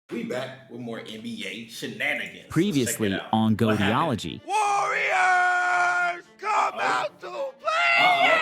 We back with more NBA shenanigans. Previously on Goateology. Warriors, come out to play!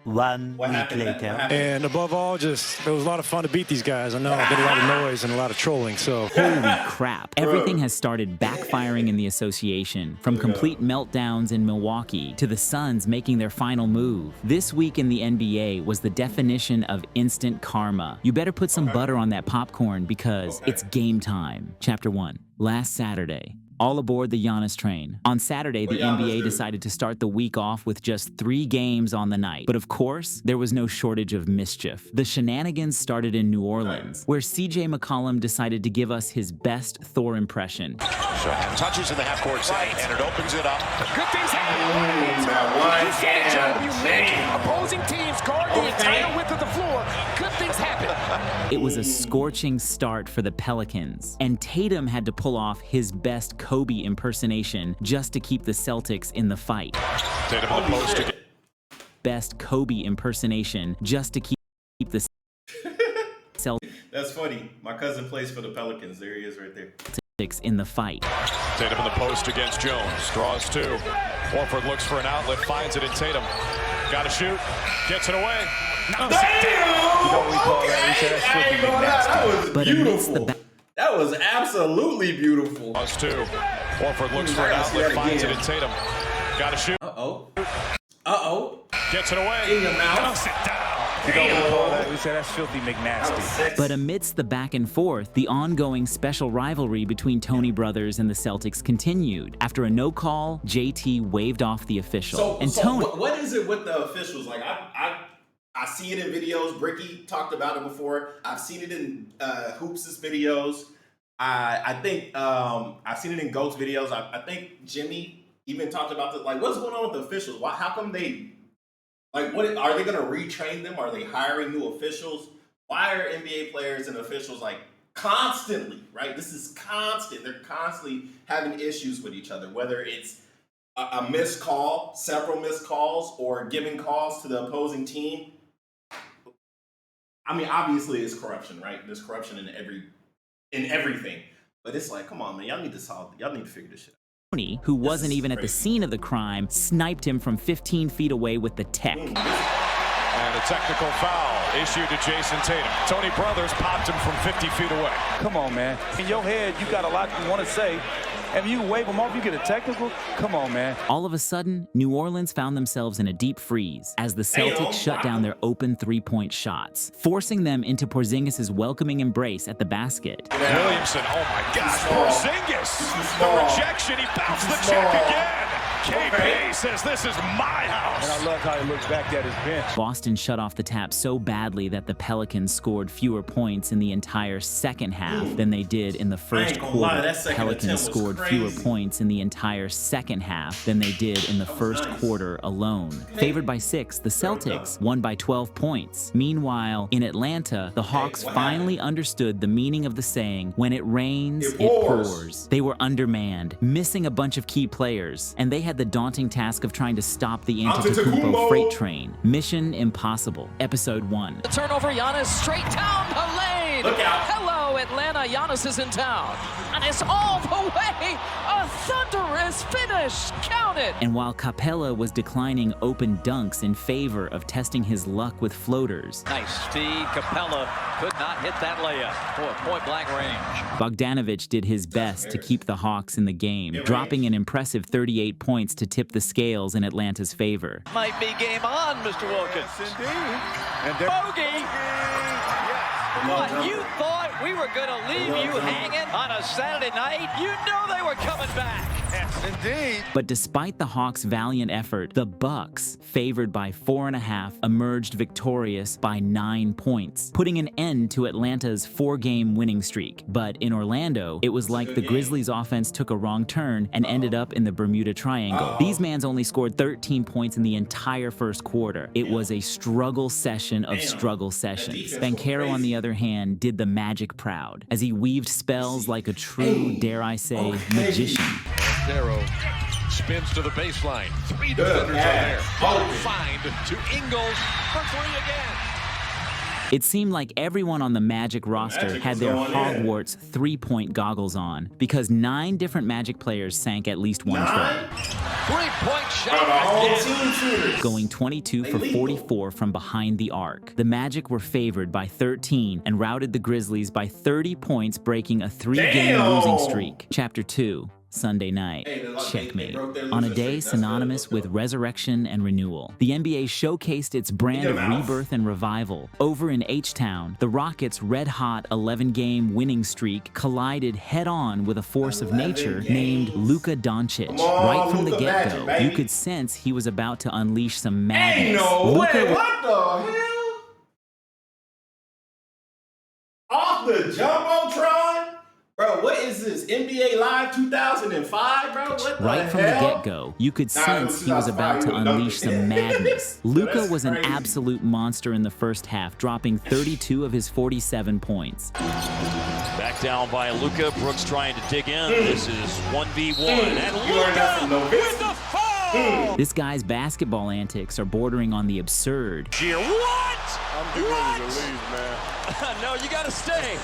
1 week later. And above all, just it was a lot of fun to beat these guys. I know I've been a lot of noise and a lot of trolling, so. Holy crap. Everything has started backfiring in the association, from complete meltdowns in Milwaukee to the Suns making their final move. This week in the NBA was the definition of instant karma. You better put some butter on that popcorn because it's game time. Chapter 1. Last Saturday. All aboard the Giannis train. On Saturday, the NBA decided to start the week off with just 3 games on the night. But of course, there was no shortage of mischief. The shenanigans started in New Orleans, where CJ McCollum decided to give us his best Thor impression. So touches in the half-court side, and it opens it up. Good things happen. You mentioned opposing teams guard the entire width of the floor. Good things happen. It was a scorching start for the Pelicans, and Tatum had to pull off his best Kobe impersonation just to keep the Celtics in the fight. Tatum on the post again. Best Kobe impersonation just to keep the Celtics. That's funny. My cousin plays for the Pelicans. There he is right there. In the fight. Tatum in the post against Jones. Draws 2. Horford looks for an outlet, finds it in Tatum. Got to shoot. Gets it away. Damn! That was beautiful. That was absolutely beautiful. Draws 2. Horford looks for an outlet, finds it in Tatum. Got to shoot. Uh-oh. Uh-oh. Gets it away. In your mouth. Sit down. We say that's filthy McNasty. But amidst the back and forth, the ongoing special rivalry between Tony Brothers and the Celtics continued. After a no call, JT waved off the official. Tony, what is it with the officials? Like I see it in videos. Bricky talked about it before. I've seen it in Hoops' videos. I think I've seen it in Goat's videos. I think Jimmy even talked about it. Like, what's going on with the officials? How come they? Like, what are they going to retrain them? Are they hiring new officials? Why are NBA players and officials like constantly, right? This is constant. They're constantly having issues with each other, whether it's a missed call, several missed calls, or giving calls to the opposing team. I mean, obviously it's corruption, right? There's corruption in everything. But it's like, come on, man, y'all need to figure this shit out. Tony, who wasn't even at the scene of the crime, sniped him from 15 feet away with the tech. And a technical foul issued to Jason Tatum. Tony Brothers popped him from 50 feet away. Come on, man. In your head, you got a lot you want to say. And you wave them off, you get a technical? Come on, man. All of a sudden, New Orleans found themselves in a deep freeze as the Celtics shut down their open three-point shots, forcing them into Porzingis' welcoming embrace at the basket. Williamson, oh my gosh, Porzingis! The rejection, he bounced the check again! KP says this is my house! And I love how he looks back at his bench. Boston shut off the tap so badly that the Pelicans scored fewer points in the entire second half than they did in the first quarter. Pelicans scored fewer points in the entire second half than they did in the first quarter alone. Favored by 6, the Celtics won by 12 points. Meanwhile, in Atlanta, the Hawks finally understood the meaning of the saying, when it rains, it pours. They were undermanned, missing a bunch of key players, and they had the daunting task of trying to stop the Antetokounmpo freight train. Mission impossible. Episode 1. The turnover, Giannis straight down the lane. Look out. Hello, Atlanta. Giannis is in town. And it's all the way. A thunderous finish. Count it. And while Capella was declining open dunks in favor of testing his luck with floaters, Nice feed. Capella could not hit that layup. Boy, point-blank range. Bogdanovich did his best to keep the Hawks in the game, dropping an impressive 38 points to tip the scales in Atlanta's favor. Might be game on, Mr. Wilkins. Indeed. Bogey! What, you thought we were going to leave you hanging on a Saturday night? You know they were coming back. Yes, indeed. But despite the Hawks' valiant effort, the Bucks, favored by 4.5, emerged victorious by 9 points, putting an end to Atlanta's 4-game winning streak. But in Orlando, it was like the Grizzlies' offense took a wrong turn and ended up in the Bermuda Triangle. These mans only scored 13 points in the entire first quarter. It was a struggle session of struggle sessions. Banchero, on the other hand, did the Magic proud, as he weaved spells like a true, dare I say, magician. Banchero spins to the baseline. 3 defenders are there. Find to Ingles for 3 again. It seemed like everyone on the Magic roster had their Hogwarts three-point goggles on because 9 different Magic players sank at least one try. Three-point shot. Going 22 for 44 from behind the arc. The Magic were favored by 13 and routed the Grizzlies by 30 points, breaking a 3-game losing streak. Chapter 2. Sunday night. Checkmate. On a day synonymous with resurrection and renewal, the NBA showcased its brand of rebirth and revival. Over in H-Town, the Rockets' red-hot 11-game winning streak collided head-on with a force of nature named Luka Doncic. Right from the get-go, you could sense he was about to unleash some madness. What the hell? Off the Jumbotron? Bro, what is this? NBA Live 2005, bro? What the Right from the get-go, you could sense he was about to unleash some madness. Luka was an absolute monster in the first half, dropping 32 of his 47 points. Back down by Luka. Brooks trying to dig in. This is 1v1. And Luka with the foul! This guy's basketball antics are bordering on the absurd. What? I'm getting ready to leave, man. No, you gotta stay.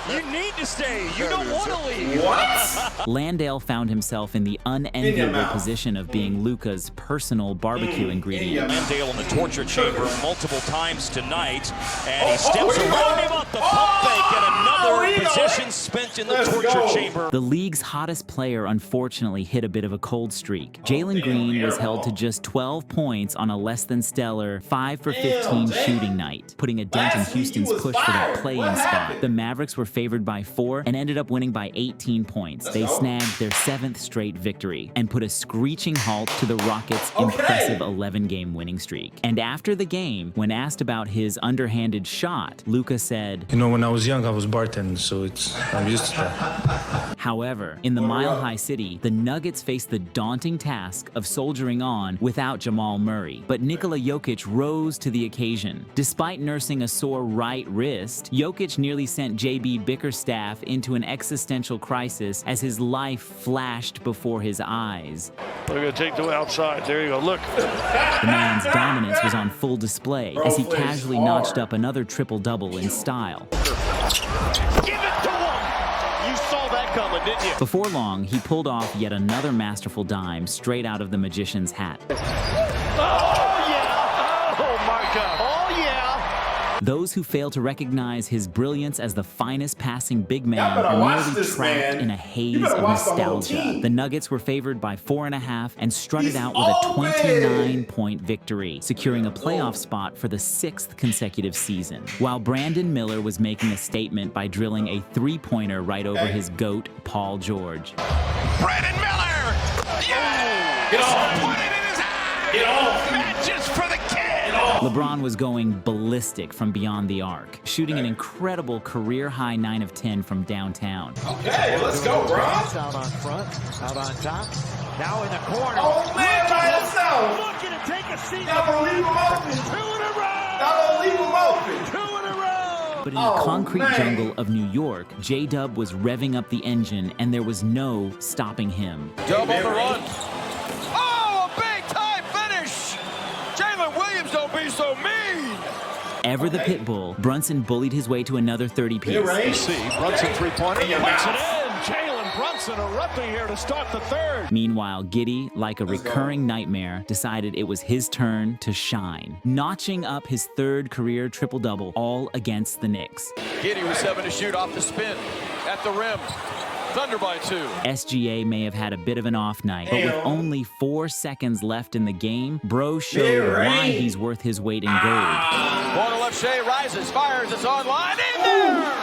You need to stay. You don't want to leave. What? Landale found himself in the unenviable position of being Luka's personal barbecue ingredient. Landale in the torture chamber multiple times tonight, and he steps around him up the pump fake, and another possession spent in the torture chamber. The league's hottest player unfortunately hit a bit of a cold streak. Jalen Green was held to just 12 points on a less than stellar 5 for 15 shooting night, putting a dent in Houston's push for that play-in spot. The Mavericks were favored by 4 and ended up winning by 18 points. They snagged their 7th straight victory and put a screeching halt to the Rockets' impressive 11-game winning streak. And after the game, when asked about his underhanded shot, Luka said, You know, when I was young, I was bartending, so I'm used to that. However, in the Mile High City, the Nuggets faced the daunting task of soldiering on without Jamal Murray. But Nikola Jokic rose to the occasion. Despite nursing a sore right wrist, Jokic nearly sent JB Bickerstaff into an existential crisis as his life flashed before his eyes. We're going to take the outside. There you go. Look. The man's dominance was on full display as he casually notched up another triple-double in style. Give it to him. You saw that coming, didn't you? Before long, he pulled off yet another masterful dime straight out of the magician's hat. Oh, yeah. Oh, my God. Oh, yeah. Those who fail to recognize his brilliance as the finest passing big man are merely trapped in a haze of nostalgia. The Nuggets were favored by 4.5 and strutted out with a 29-point victory, securing a playoff spot for the 6th consecutive season. While Brandon Miller was making a statement by drilling a three-pointer right over his GOAT, Paul George. Brandon Miller! Yeah! Get off! Put it in his eye! Get off! Matches for the kid! LeBron was going ballistic from beyond the arc, shooting an incredible career-high 9 of 10 from downtown. Okay, let's go, bro. Out on front, out on top. Now in the corner. Oh, man, by himself. Looking to take a seat. Y'all gonna leave him open. 2 in a row. Y'all gonna leave him open. 2 in a row. But in the concrete jungle of New York, J-Dub was revving up the engine, and there was no stopping him. Dub on the run. Oh, a big-time finish. Jalen Williams, don't be so mean. Ever the pit bull, Brunson bullied his way to another 30-piece. See, Brunson three-pointer. In your Puts it mouth. in. Jalen Brunson erupting here to start the third. Meanwhile, Giddey, like a recurring nightmare, decided it was his turn to shine, notching up his 3rd career triple-double, all against the Knicks. Giddey was 7 to shoot off the spin at the rim. Thunder by 2. SGA may have had a bit of an off night, but with only 4 seconds left in the game, Bro showed why he's worth his weight in gold. Corner left, Shea rises, fires, it's online, in there!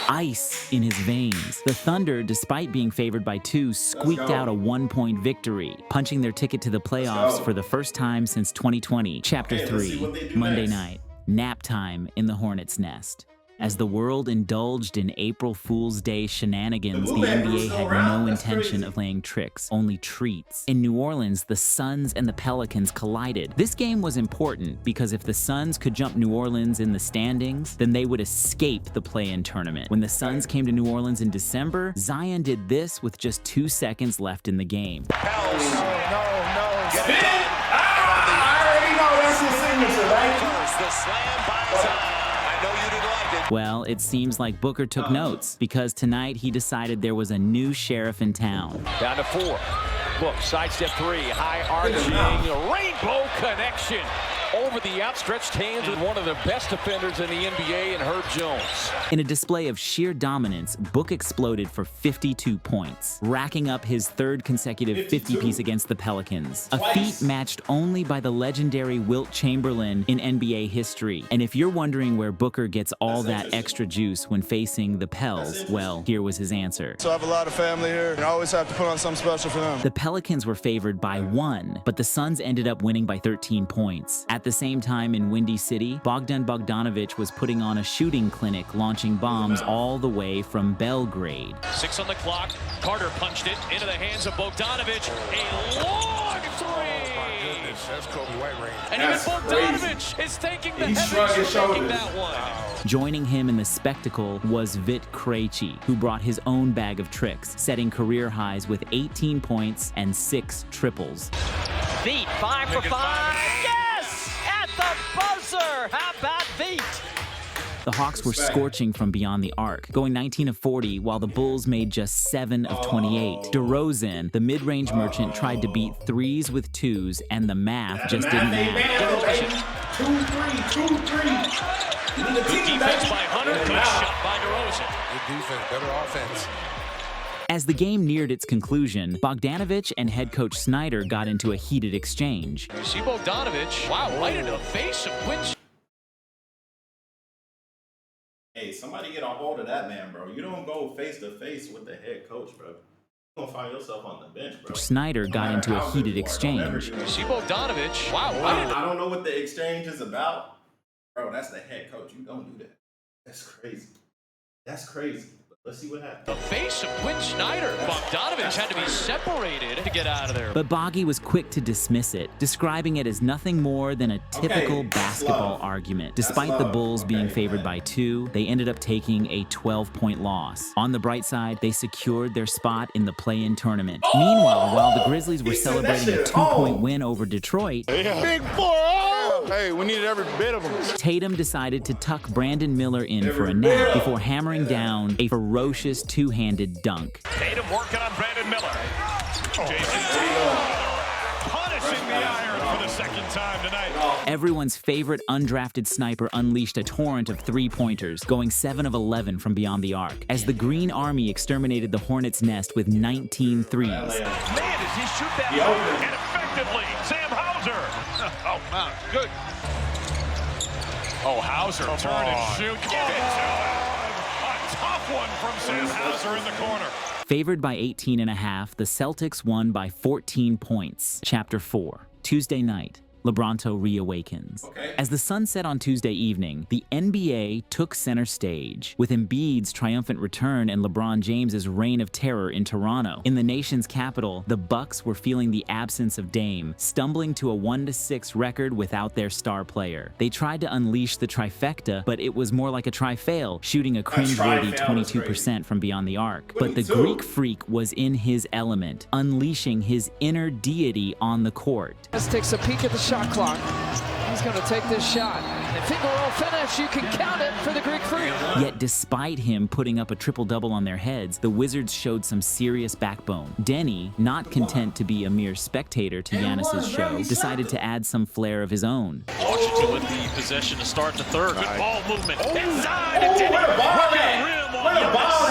Ice in his veins. The Thunder, despite being favored by 2, squeaked out a 1-point victory, punching their ticket to the playoffs for the first time since 2020. Chapter 3, Monday night. Nap time in the Hornets' nest. As the world indulged in April Fool's Day shenanigans, the NBA had no intention of playing tricks, only treats. In New Orleans, the Suns and the Pelicans collided. This game was important because if the Suns could jump New Orleans in the standings, then they would escape the play-in tournament. When the Suns came to New Orleans in December, Zion did this with just 2 seconds left in the game. No. Spin it. I already know that's his signature, right? The slam by Zion. I know you Well, it seems like Booker took notes, because tonight he decided there was a new sheriff in town. Down to 4. Book, sidestep 3, high arching, rainbow connection. Over the outstretched hands of one of the best defenders in the NBA, and Herb Jones. In a display of sheer dominance, Book exploded for 52 points, racking up his third consecutive 50-piece against the Pelicans. A feat matched only by the legendary Wilt Chamberlain in NBA history. And if you're wondering where Booker gets all that extra juice when facing the Pels, well, here was his answer. So I have a lot of family here, and I always have to put on something special for them. The Pelicans were favored by 1, but the Suns ended up winning by 13 points. At the same time in Windy City, Bogdan Bogdanovic was putting on a shooting clinic, launching bombs all the way from Belgrade. 6 on the clock. Carter punched it into the hands of Bogdanovic. A long 3. Oh my goodness, that's Kobe White range. And even Bogdanovic is taking the heavens for taking that one. Joining him in the spectacle was Vit Krejci, who brought his own bag of tricks, setting career highs with 18 points and 6 triples. Vit, 5 for 5. Yes! At the buzzer! How about Vit? The Hawks were scorching from beyond the arc, going 19 of 40, while the Bulls made just 7 of 28. DeRozan, the mid-range merchant, tried to beat 3s with 2s, and the math just didn't matter. 2-3. Good defense by Hunter. Good shot by DeRozan. Good defense, better offense. As the game neared its conclusion, Bogdanovic and head coach Snyder got into a heated exchange. You see Bogdanovic, wow, right into the face of Quinn. Hey, somebody get a hold of that man, bro. You don't go face to face with the head coach, bro. You're gonna find yourself on the bench, bro. Snyder got into a heated exchange. You see Bogdanovic, wow, I don't know what the exchange is about. Bro, that's the head coach. You don't do that. That's crazy. That's crazy. Let's see what happens. The face of Quinn Snyder. Bogdanovic had to be separated to get out of there. But Boggy was quick to dismiss it, describing it as nothing more than a typical basketball argument. Despite the Bulls being favored by 2, they ended up taking a 12-point loss. On the bright side, they secured their spot in the play-in tournament. Meanwhile, while the Grizzlies were celebrating a 2-point win over Detroit, Big 4-0! Hey, we needed every bit of them. Tatum decided to tuck Brandon Miller in for a nap before hammering down a ferocious two-handed dunk. Tatum working on Brandon Miller. Jason Tatum punishing the iron for the second time tonight. Everyone's favorite undrafted sniper unleashed a torrent of three-pointers, going 7 of 11 from beyond the arc, as the Green Army exterminated the Hornets' nest with 19 threes. Man, does he shoot that hard and effectively? Sam Hauser. Oh, wow, good. Oh, Hauser, turn and shoot. Give it to him. A tough one from Sam Hauser in the corner. Favored by 18.5, the Celtics won by 14 points. Chapter 4, Tuesday night. LeBronto reawakens. As the sun set on Tuesday evening, the NBA took center stage, with Embiid's triumphant return and LeBron James's reign of terror in Toronto. In the nation's capital, the Bucks were feeling the absence of Dame, stumbling to a 1-6 record without their star player. They tried to unleash the trifecta, but it was more like a tri-fail, shooting a cringeworthy 22% from beyond the arc. But the Greek freak was in his element, unleashing his inner deity on the court. Let's take a peek at the shot clock. He's going to take this shot. If it will finish, you can count it for the Greek Freak. Yet despite him putting up a triple-double on their heads, the Wizards showed some serious backbone. Denny, not content to be a mere spectator to Giannis's show, decided to add some flair of his own. Washington with the possession to start the third. Good ball movement. Inside and Denny.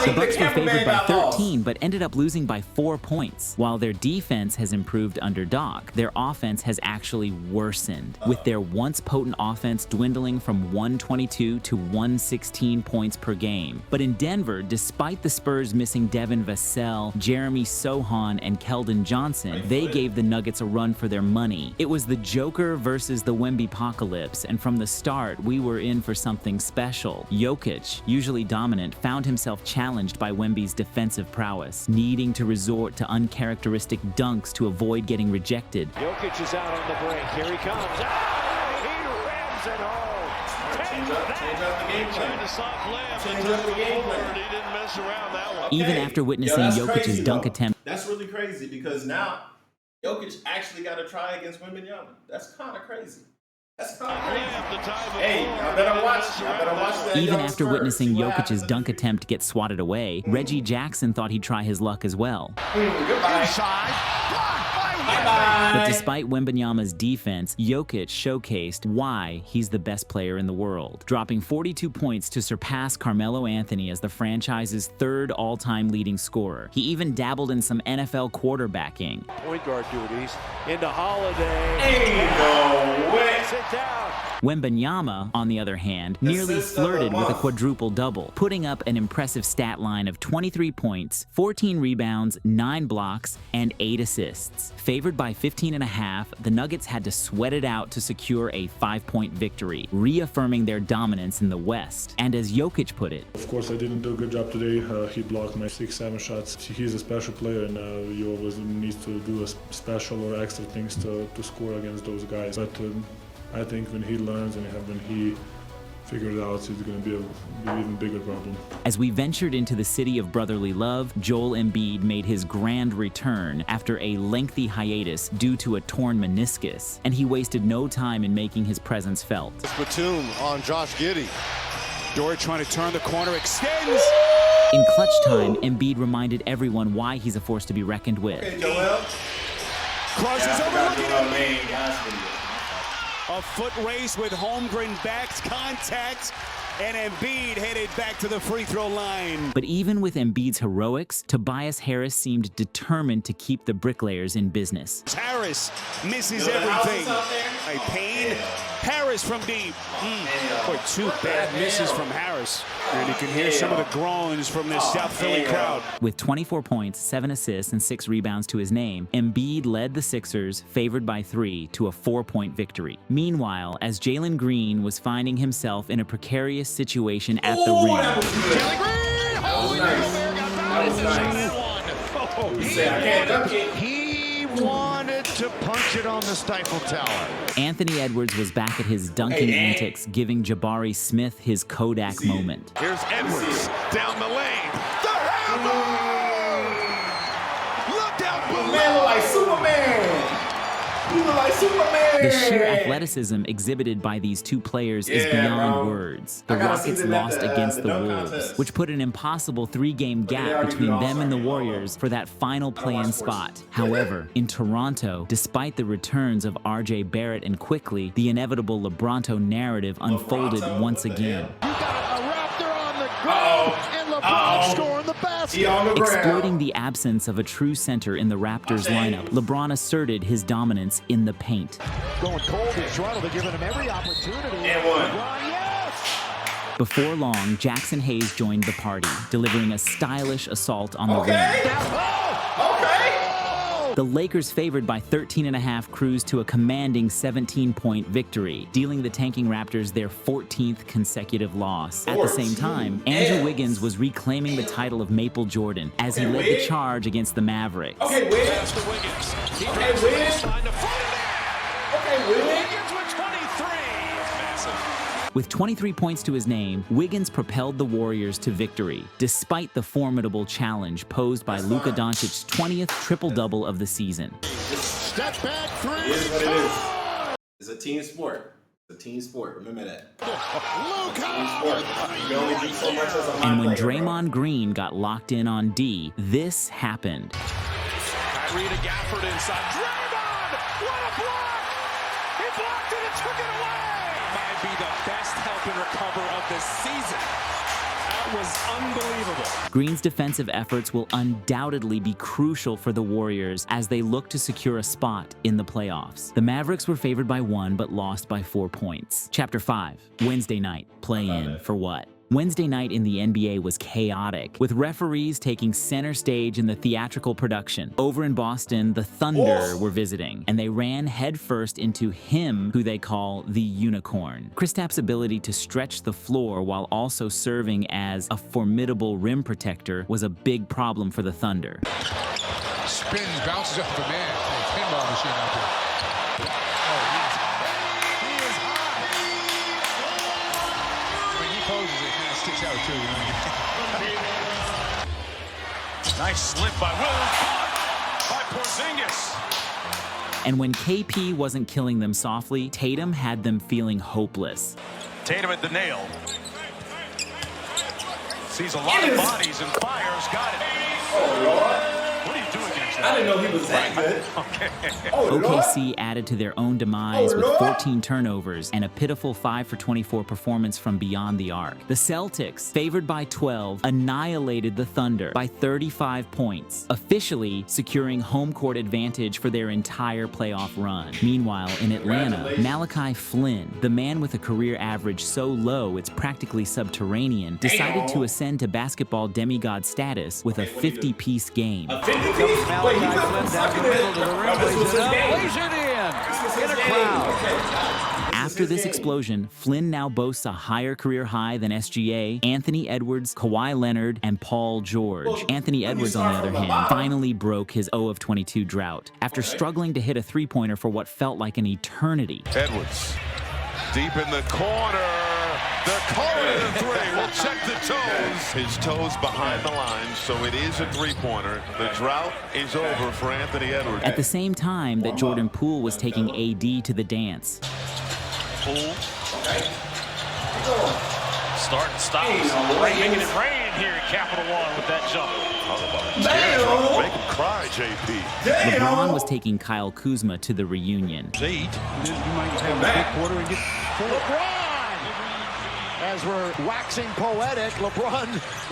The Bucks were favored by 13, but ended up losing by 4 points. While their defense has improved under Doc, their offense has actually worsened, with their once potent offense dwindling from 122 to 116 points per game. But in Denver, despite the Spurs missing Devin Vassell, Jeremy Sohan, and Keldon Johnson, they gave the Nuggets a run for their money. It was the Joker versus the Wemby-pocalypse, and from the start, we were in for something special. Jokic, usually dominant, found himself challenged by Wemby's defensive prowess, needing to resort to uncharacteristic dunks to avoid getting rejected. Jokic is out on the break. Here he comes. He rams it home. Change up the game plan. Change up the game plan. He didn't mess around that one. Even after witnessing Jokic's dunk attempt. That's really crazy because now Jokic actually got to try against Wembanyama. That's kind of crazy. Hey, I better watch that. Even after witnessing Jokic's dunk attempt get swatted away, Reggie Jackson thought he'd try his luck as well. But despite Wembanyama's defense, Jokic showcased why he's the best player in the world, dropping 42 points to surpass Carmelo Anthony as the franchise's third all-time leading scorer. He even dabbled in some NFL quarterbacking. Point guard duties into Holiday. Ain't no way. Sit down. Wembanyama, on the other hand, nearly flirted with a quadruple-double, putting up an impressive stat line of 23 points, 14 rebounds, 9 blocks, and 8 assists. Favored by 15.5, the Nuggets had to sweat it out to secure a 5-point victory, reaffirming their dominance in the West. And as Jokic put it, "Of course, I didn't do a good job today. He blocked my 6-7 shots. He's a special player, and you always need to do a special or extra things to score against those guys. But I think when he learns and when he figures it out, it's going to be an even bigger problem." As we ventured into the city of brotherly love, Joel Embiid made his grand return after a lengthy hiatus due to a torn meniscus, and he wasted no time in making his presence felt. Batum on Josh Giddey. Dort trying to turn the corner, extends. In clutch time, Embiid reminded everyone why he's a force to be reckoned with. Okay, Joel. Crosses over, look at Embiid. A foot race with Holmgren backs contact, and Embiid headed back to the free throw line. But even with Embiid's heroics, Tobias Harris seemed determined to keep the bricklayers in business. Harris misses everything. Payne, Harris from deep. Boy, 2 bad misses from Harris. And you can hear some of the groans from this South Philly crowd. With 24 points, 7 assists, and 6 rebounds to his name, Embiid led the Sixers, favored by 3, to a 4-point victory. Meanwhile, as Jalen Green was finding himself in a precarious situation at the rim. Jalen Green! He wanted to punch it on the Stifle Tower. Anthony Edwards was back at his dunking antics, giving Jabari Smith his Kodak moment. Here's Edwards down the lane. The hammer! Look out below! Man, look like Superman! You look like Superman! The sheer athleticism exhibited by these two players is beyond words. The Rockets lost against the Wolves, which put an impossible 3-game gap between them and the Warriors for that final play-in spot. However, in Toronto, despite the returns of R.J. Barrett and Quickly, the inevitable LeBronto narrative unfolded once again. You got a Raptor on the ground, and LeBron scoring the basket. Exploiting the absence of a true center in the Raptors lineup, LeBron asserted his dominance in the paint. Going cold in Toronto, they're giving him every opportunity. And one. LeBron, yes! Before long, Jackson Hayes joined the party, delivering a stylish assault on the rim. The Lakers, favored by 13.5, cruised to a commanding 17-point victory, dealing the tanking Raptors their 14th consecutive loss. At the same time, Andrew Wiggins was reclaiming the title of Maple Jordan as he led the charge against the Mavericks. Okay, Wiggins. Okay, Wiggins. Okay, Wiggins with 23. Massive. With 23 points to his name, Wiggins propelled the Warriors to victory, despite the formidable challenge posed by Luka Doncic's 20th triple-double of the season. Step back 3. It's a team sport. It's a team sport. Remember that. And when Draymond Green got locked in on D, this happened. Kyrie to Gafford inside. Draymond! What a block! He blocked it and took it away! Might be the best help and recover of the season. That was unbelievable. Green's defensive efforts will undoubtedly be crucial for the Warriors as they look to secure a spot in the playoffs. The Mavericks were favored by 1 but lost by 4 points. Chapter 5, Wednesday night, play-in for what? Wednesday night in the NBA was chaotic, with referees taking center stage in the theatrical production. Over in Boston, the Thunder were visiting, and they ran headfirst into him who they call the Unicorn. Kristap's ability to stretch the floor while also serving as a formidable rim protector was a big problem for the Thunder. Spins, bounces off the man. Pinball machine out there. Sticks out too, Nice slip by Williams, by Porzingis. And when KP wasn't killing them softly, Tatum had them feeling hopeless. Tatum at the nail. Sees a lot of bodies and fires. Got it. Oh, Lord. What are you doing against that? I didn't know he was that good. Okay. OKC added to their own demise with 14 turnovers and a pitiful 5 for 24 performance from beyond the arc. The Celtics, favored by 12, annihilated the Thunder by 35 points, officially securing home court advantage for their entire playoff run. Meanwhile, in Atlanta, Malachi Flynn, the man with a career average so low it's practically subterranean, decided to ascend to basketball demigod status with a 50-piece game. A 50-piece? Wait, he's not sucking it. Lays it in a crowd. After this explosion, Flynn now boasts a higher career high than SGA, Anthony Edwards, Kawhi Leonard, and Paul George. Anthony Edwards, on the other hand, finally broke his 0 of 22 drought after struggling to hit a three-pointer for what felt like an eternity. Edwards, deep in the corner. They're calling it a three. We'll check the toes. His toes behind the line, so it is a three-pointer. The drought is over for Anthony Edwards. At the same time that Jordan Poole was taking AD to the dance. Poole. Start and stops. Making it rain here at Capital One with that jump. Make him cry, JP. LeBron was taking Kyle Kuzma to the reunion. Eight. You might have a big quarter and get LeBron! As we're waxing poetic, LeBron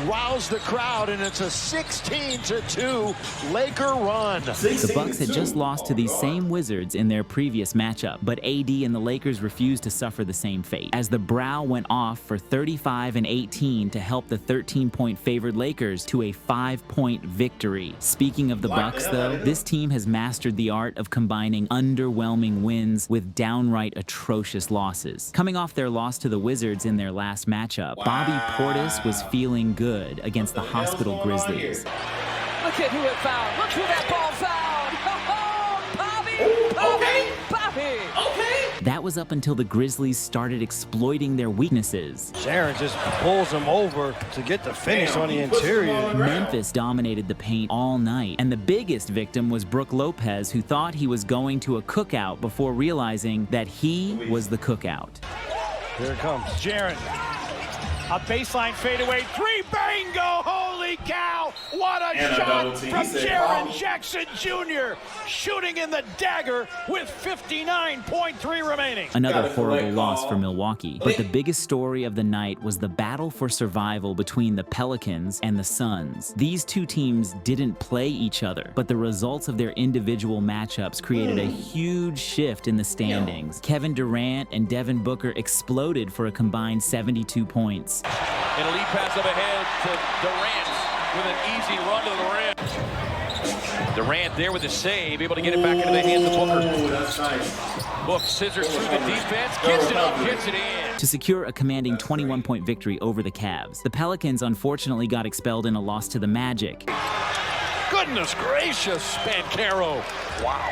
wows the crowd, and it's a 16-2 Laker run. The Bucks had just lost to these same Wizards in their previous matchup, but AD and the Lakers refused to suffer the same fate, as the brow went off for 35 and 18 to help the 13-point favored Lakers to a 5-point victory. Speaking of the Bucks, though, this team has mastered the art of combining underwhelming wins with downright atrocious losses. Coming off their loss to the Wizards in their last matchup, Bobby Portis was feeling good against the Hospital Grizzlies. Look at who it found. Look who that ball found. Oh, Bobby! Bobby! That was up until the Grizzlies started exploiting their weaknesses. Sharon just pulls him over to get the finish on the interior. Memphis dominated the paint all night, and the biggest victim was Brook Lopez, who thought he was going to a cookout before realizing that he was the cookout. Here it comes. Jaren. A baseline fadeaway three. Bingo! Holy cow! What a shot from Jaren Jackson Jr. Shooting in the dagger with 59.3 remaining. Another horrible loss for Milwaukee. But the biggest story of the night was the battle for survival between the Pelicans and the Suns. These two teams didn't play each other, but the results of their individual matchups created a huge shift in the standings. Kevin Durant and Devin Booker exploded for a combined 72 points. And a lead pass up ahead to Durant with an easy run to the rim. Durant there with a save, able to get it back into the hands of Booker. That's nice. Book scissors through the defense, gets it up, gets it in. To secure a commanding 21-point victory over the Cavs, the Pelicans unfortunately got expelled in a loss to the Magic. Goodness gracious, Spancaro. Wow.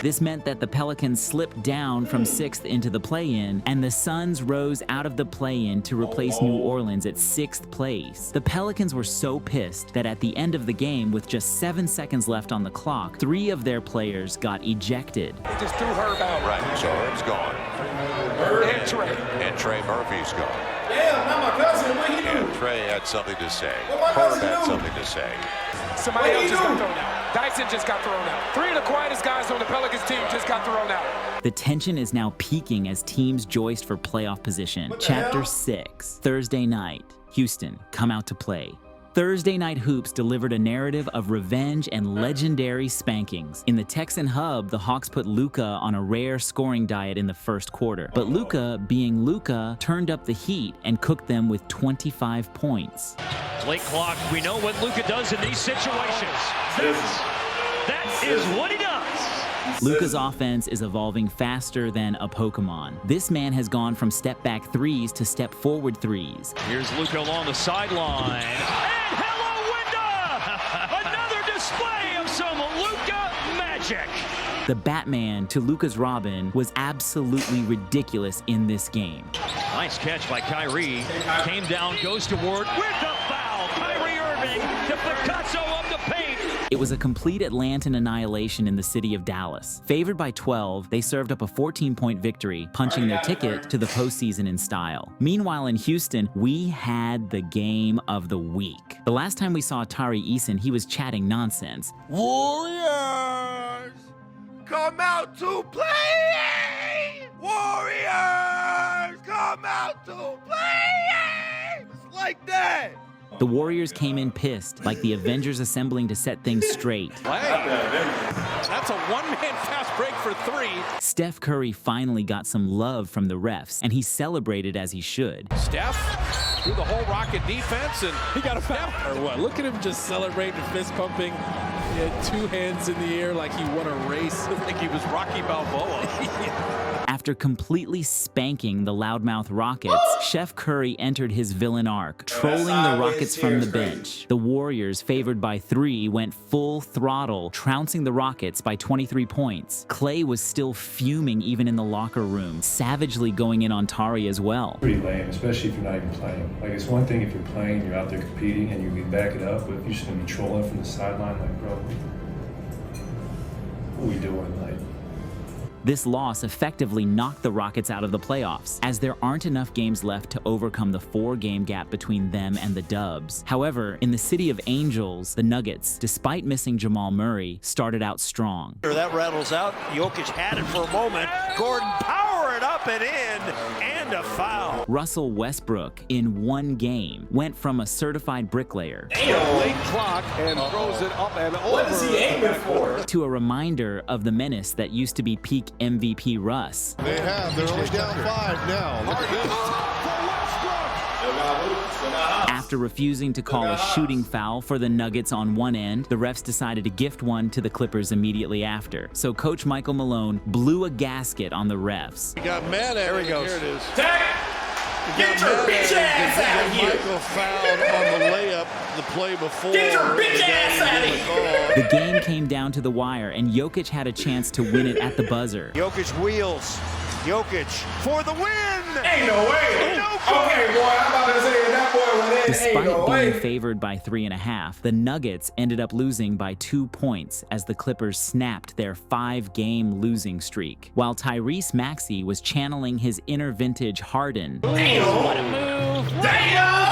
This meant that the Pelicans slipped down from 6th into the play-in, and the Suns rose out of the play-in to replace New Orleans at 6th place. The Pelicans were so pissed that at the end of the game, with just 7 seconds left on the clock, 3 of their players got ejected. They just threw Herb out. Right, so Herb's gone. And Trey. And Trey Murphy's gone. Damn, not my cousin. What he do? And Trey had something to say. What my Herb cousin had do? something to say. Somebody else just got thrown out. Dyson just got thrown out. 3 of the quietest guys on the Pelicans team just got thrown out. The tension is now peaking as teams joist for playoff position. Chapter 6, Thursday night. Houston, come out to play. Thursday Night Hoops delivered a narrative of revenge and legendary spankings. In the Texan hub, the Hawks put Luka on a rare scoring diet in the first quarter. But Luka, being Luka, turned up the heat and cooked them with 25 points. Late clock, we know what Luka does in these situations. That is what he does. Luka's offense is evolving faster than a Pokemon. This man has gone from step-back threes to step-forward threes. Here's Luka along the sideline. And hello, Winda! Another display of some Luka magic. The Batman to Luka's Robin was absolutely ridiculous in this game. Nice catch by Kyrie. Came down, goes to Ward with the foul. Kyrie Irving to Picasso of the paint. It was a complete Atlantan annihilation in the city of Dallas. Favored by 12, they served up a 14-point victory, punching their ticket to the postseason in style. Meanwhile, in Houston, we had the game of the week. The last time we saw Tari Eason, he was chatting nonsense. Warriors, come out to play! Warriors, come out to play! It's like that. The Warriors came in pissed, like the Avengers assembling to set things straight. That's a one-man fast break for 3. Steph Curry finally got some love from the refs, and he celebrated as he should. Steph through the whole Rocket defense, and he got a foul. Or what? Look at him just celebrating, fist pumping. He had 2 hands in the air like he won a race. Like he was Rocky Balboa. After completely spanking the loudmouth Rockets, Chef Curry entered his villain arc, trolling the Rockets from the bench. The Warriors, favored by 3, went full throttle, trouncing the Rockets by 23 points. Clay was still fuming even in the locker room, savagely going in on Tari as well. Pretty lame, especially if you're not even playing. Like, it's one thing if you're playing, you're out there competing, and you can back it up, but if you're just gonna be trolling from the sideline, like, bro, what are we doing? Like, this loss effectively knocked the Rockets out of the playoffs, as there aren't enough games left to overcome the 4-game gap between them and the Dubs. However, in the City of Angels, the Nuggets, despite missing Jamal Murray, started out strong. That rattles out. Jokic had it for a moment. Gordon power it up and in, and a foul. Russell Westbrook, in 1 game, went from a certified bricklayer late clock and throws it up and over. What is he aiming for? to a reminder of the menace that used to be peak MVP Russ. They have. They're only down 5 now. Look at this. After refusing to call a shooting foul for the Nuggets on one end, the refs decided to gift one to the Clippers immediately after. So Coach Michael Malone blew a gasket on the refs. He got mad at it. Here it is. Get your bitch ass out of here! Michael fouled on the layup the play before. Get your bitch ass out of here! The game came down to the wire, and Jokic had a chance to win it at the buzzer. Jokic wheels. Jokic for the win! Ain't no way! Okay, boy, I'm about to say that boy was in. Despite being favored by 3.5, the Nuggets ended up losing by 2 points as the Clippers snapped their 5-game losing streak, while Tyrese Maxey was channeling his inner vintage Harden. Damn! What a move! Damn!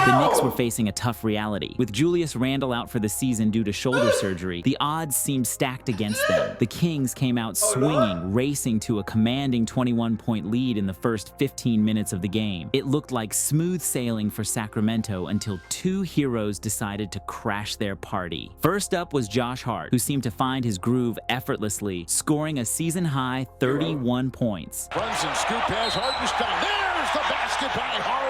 The Knicks were facing a tough reality. With Julius Randle out for the season due to shoulder surgery, the odds seemed stacked against them. The Kings came out swinging, racing to a commanding 21-point lead in the first 15 minutes of the game. It looked like smooth sailing for Sacramento until 2 heroes decided to crash their party. First up was Josh Hart, who seemed to find his groove effortlessly, scoring a season-high 31 points. Brunson scoop pass, Hartenstein. There's the basket by Hart.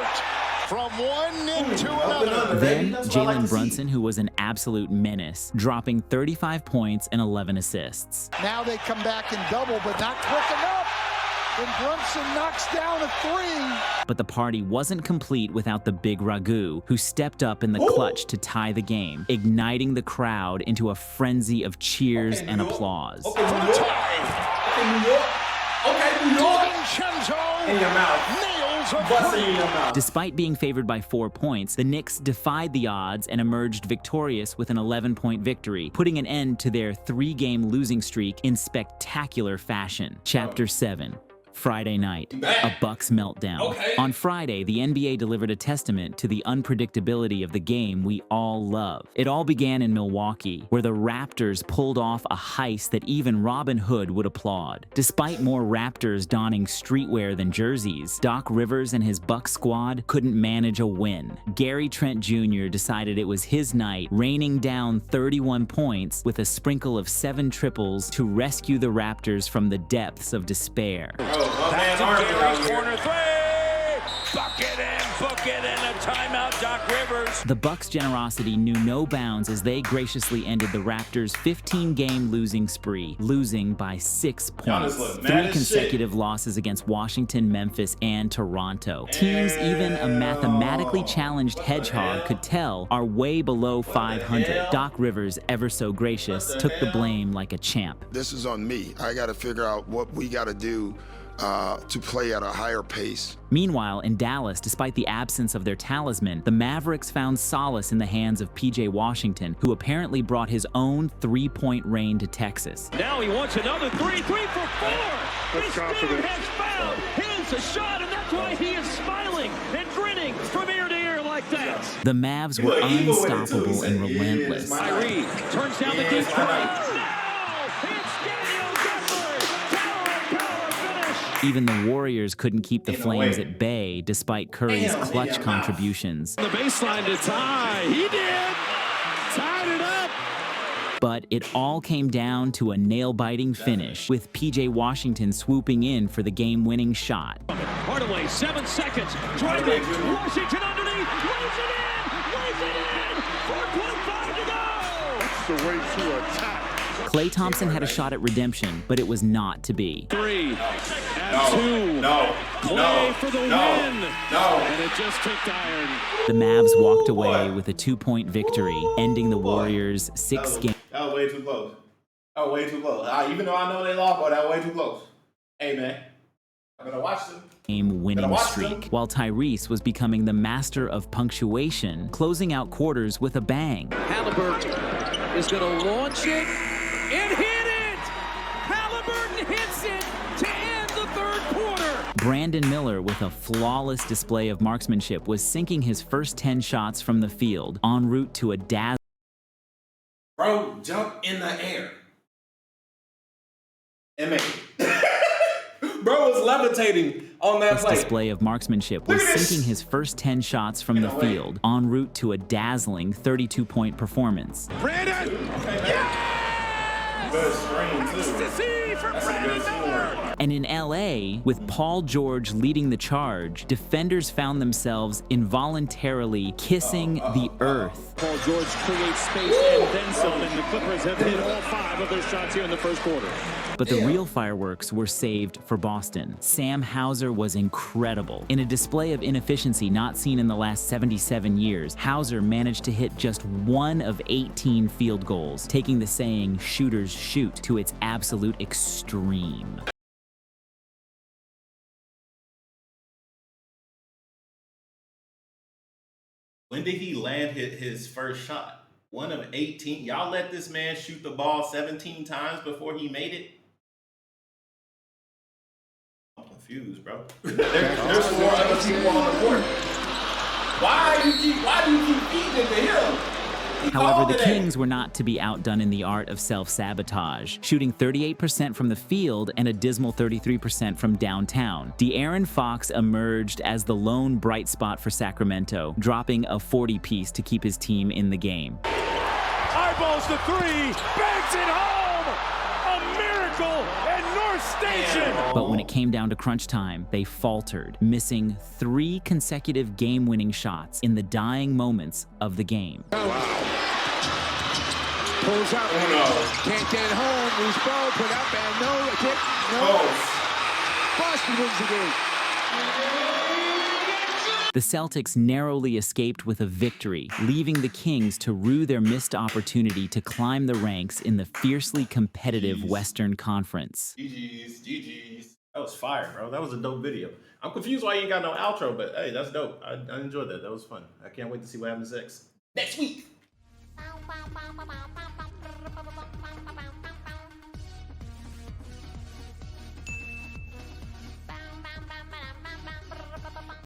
From one into another. Then Jalen Brunson, who was an absolute menace, dropping 35 points and 11 assists. Now they come back in double, but not quick enough. And Brunson knocks down a 3. But the party wasn't complete without the big Ragu, who stepped up in the clutch to tie the game, igniting the crowd into a frenzy of cheers and applause. Okay, New York. Okay, New York. Okay, New York. In your mouth. Despite being favored by 4 points, the Knicks defied the odds and emerged victorious with an 11-point victory, putting an end to their 3-game losing streak in spectacular fashion. Chapter 7. Friday night, a Bucks meltdown. Okay. On Friday, the NBA delivered a testament to the unpredictability of the game we all love. It all began in Milwaukee, where the Raptors pulled off a heist that even Robin Hood would applaud. Despite more Raptors donning streetwear than jerseys, Doc Rivers and his Bucks squad couldn't manage a win. Gary Trent Jr. decided it was his night, raining down 31 points with a sprinkle of 7 triples to rescue the Raptors from the depths of despair. That's a Gary corner 3. Bucket in, book it in, a timeout, Doc Rivers. The Bucks' generosity knew no bounds as they graciously ended the Raptors' 15-game losing spree, losing by 6 points. 3 consecutive losses against Washington, Memphis, and Toronto. Teams even a mathematically challenged hedgehog could tell are way below 500. Doc Rivers, ever so gracious, took the blame like a champ. This is on me. I got to figure out what we got to do to play at a higher pace. Meanwhile, in Dallas, despite the absence of their talisman, the Mavericks found solace in the hands of P.J. Washington, who apparently brought his own three-point rain to Texas. Now he wants another three for 4. This dude has found his shot, and that's why he is smiling and grinning from ear to ear like that. The Mavs were unstoppable and relentless. Kyrie turns down the deep three. Even the Warriors couldn't keep the Flames at bay, despite Curry's clutch contributions. The baseline to tie. He did. Tied it up. But it all came down to a nail-biting finish, with P.J. Washington swooping in for the game-winning shot. Hardaway, 7 seconds. Driving. Washington underneath. Lays it in. 4.5 to go. That's the way to attack. Klay Thompson had a shot at redemption, but it was not to be. 3 and 2. Klay for the win. And it just took iron. The Mavs walked away with a 2-point victory, ending the Warriors' 6-game. That was way too close. That was way too close. Even though I know they lost, but that was way too close. Hey, man. I'm going to watch them. Game-winning streak, while Tyrese was becoming the master of punctuation, closing out quarters with a bang. Halliburton is going to launch it. It hit it! Halliburton hits it to end the third quarter. Brandon Miller, with a flawless display of marksmanship, was sinking his first 10 shots from the field, en route to a dazzling. Bro, jump in the air. And make it. Bro was levitating on that play. Display of marksmanship was sinking his first 10 shots from the field, en route to a dazzling 32-point performance. Brandon! And in LA, with Paul George leading the charge, defenders found themselves involuntarily kissing the earth. Paul George creates space and then some, and the Clippers have hit all 5 of their shots here in the first quarter. But the real fireworks were saved for Boston. Sam Hauser was incredible. In a display of inefficiency not seen in the last 77 years, Hauser managed to hit just 1 of 18 field goals, taking the saying, "shooters shoot," to its absolute extreme. When did he land his first shot? 1 of 18? Y'all let this man shoot the ball 17 times before he made it? I'm confused, bro. There's 4 other people on the court. Why do you keep feeding it to him? However, the Kings were not to be outdone in the art of self-sabotage, shooting 38% from the field and a dismal 33% from downtown. De'Aaron Fox emerged as the lone bright spot for Sacramento, dropping a 40-piece to keep his team in the game. Eyeballs the 3, banks it home! A miracle at North Station! But when it came down to crunch time, they faltered, missing 3 consecutive game-winning shots in the dying moments of the game. Wow. Pulls out. Can't get it home. Loose ball. Put up and no. Kick. No. Boston wins the game. The Celtics narrowly escaped with a victory, leaving the Kings to rue their missed opportunity to climb the ranks in the fiercely competitive Western Conference. GG's. That was fire, bro. That was a dope video. I'm confused why you ain't got no outro, but hey, that's dope. I enjoyed that. That was fun. I can't wait to see what happens next week.